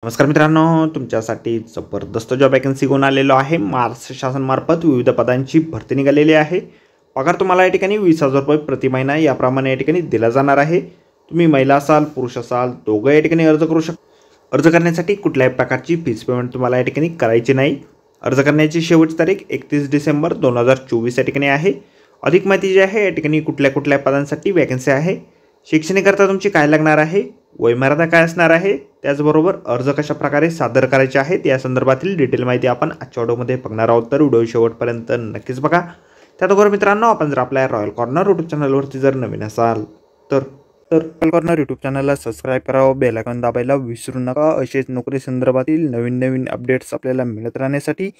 नमस्कार मित्रांनो, तुमच्यासाठी जबरदस्त जॉब वॅकन्सी घेऊन आलेलो आहे। महाराष्ट्र शासनामार्फत विविध पदांची भरती निघालेली आहे। पगार तुम्हाला या ठिकाणी 20,000 रुपये प्रति महिना याप्रमाणे या ठिकाणी दिला जाणार आहे। तुम्ही महिला असाल पुरुष असाल दोघं या ठिकाणी अर्ज करू शकता। अर्ज करण्यासाठी कुठल्याही प्रकारची फीस पेमेंट तुम्हाला या ठिकाणी करायची नाही। अर्ज करण्याची शेवटची तारीख 31 डिसेंबर 2024 या ठिकाणी आहे। अधिक माहिती जी आहे या ठिकाणी कुठल्या पदांसाठी वॅकन्सी आहे, शिक्षणाकरता तुमची काय लागणार आहे, वयमर्यादा काय असणार आहे, त्याचबरोबर अर्ज कशा प्रकारे सादर करायचे आहेत या संदर्भातील डिटेल माहिती आपण आजच्या व्हिडिओमध्ये बघणार आहोत। तर व्हिडिओ शेवटपर्यंत नक्कीच बघा। त्याचबरोबर मित्रांनो, आपण जर आपल्या रॉयल कॉर्नर यूट्यूब चॅनलवरती जर नवीन असाल तर रॉयल कॉर्नर यूट्यूब चॅनलला सबस्क्राईब करावं, बेल आयकॉन दाबायला विसरू नका। असेच नोकरी संदर्भातील नवीन अपडेट्स आपल्याला मिळत राहण्यासाठी।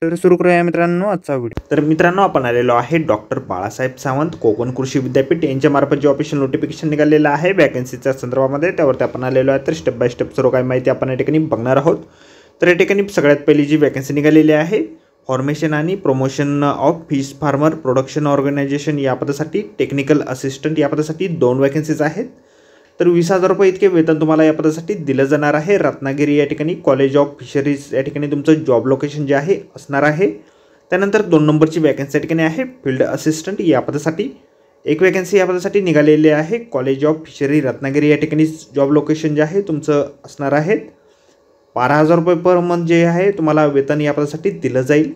तर सुरू करूया मित्रांनो आजचा व्हिडिओ। तर मित्रांनो, आपण आलेलो आहे डॉक्टर बाळासाहेब सावंत कोकण कृषी विद्यापीठ यांच्यामार्फत जे ऑफिशियल नोटिफिकेशन निघालेलं आहे वॅकन्सीच्या संदर्भामध्ये, त्यावरती आपण आलेलो आहे। तर स्टेप बाय स्टेप सर्व काही माहिती आपण या ठिकाणी बघणार आहोत। तर या ठिकाणी सगळ्यात पहिली जी वॅकन्सी निघालेली आहे फॉर्मेशन आणि promotion of fish farmer production organization या पदासाठी, टेक्निकल असिस्टंट या पदासाठी 2 वॅकन्सीज आहेत। तर 20,000 रुपये इतके वेतन तुम्हाला या पदासाठी दिलं जाणार आहे। रत्नागिरी या ठिकाणी कॉलेज ऑफ फिशरीज या ठिकाणी तुमचं जॉब लोकेशन जे आहे असणार आहे। त्यानंतर 2 नंबरची वॅकन्सी या ठिकाणी आहे फील्ड असिस्टंट या पदासाठी। एक वॅकन्सी या पदासाठी निघालेली आहे कॉलेज ऑफ फिशरी रत्नागिरी या ठिकाणी जॉब लोकेशन जे आहे तुमचं असणार आहे। 12,000 रुपये पर मंथ जे आहे तुम्हाला वेतन या पदासाठी दिलं जाईल।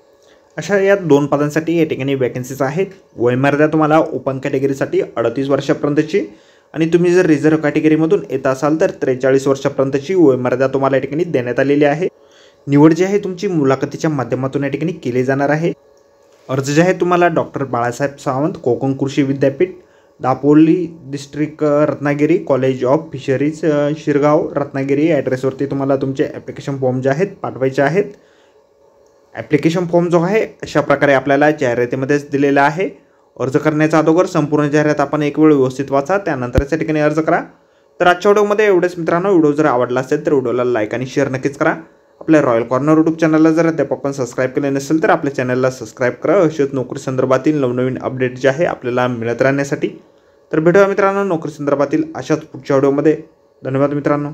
अशा या 2 पदांसाठी या ठिकाणी वॅकन्सीज आहेत। वयमर्यादा तुम्हाला ओपन कॅटेगरीसाठी 38 वर्षापर्यंतची आणि तुम्ही जर रिझर्व्ह कॅटेगरीमधून येत असाल तर 43 वर्षापर्यंतची वयमर्यादा तुम्हाला या ठिकाणी देण्यात आलेली आहे। निवड जी आहे तुमची मुलाखतीच्या माध्यमातून या ठिकाणी केली जाणार आहे। अर्ज जे आहे तुम्हाला डॉक्टर बाळासाहेब सावंत कोकण कृषी विद्यापीठ Dapoli district Ratnagiri college of fisheries Shirgaon Ratnagiri या ॲड्रेसवरती तुम्हाला तुमचे ॲप्लिकेशन फॉर्म जे आहेत पाठवायचे आहेत। ॲप्लिकेशन फॉर्म जो आहे अशा प्रकारे आपल्याला जाहिरातीमध्येच दिलेला आहे। अर्ज करण्याचा अगोदर संपूर्ण जाहिरात आपण एक वेळ व्यवस्थित वाचा, त्यानंतरच या ठिकाणी अर्ज करा। तर आजच्या व्हिडिओमध्ये एवढेच मित्रांनो। व्हिडिओ जर आवडला असेल तर व्हिडिओला लाईक आणि शेअर नक्कीच करा। आपल्या रॉयल कॉर्नर यूट्यूब चॅनलला जर अद्याप आपण सबस्क्राईब केले नसेल तर आपल्या चॅनलला सबस्क्राईब करा, अशाच नोकरी संदर्भातील नवीन अपडेट जे आहे आपल्याला मिळत राहण्यासाठी। तर भेटूया मित्रांनो नोकरी संदर्भातील अशाच पुढच्या व्हिडिओमध्ये। धन्यवाद मित्रांनो।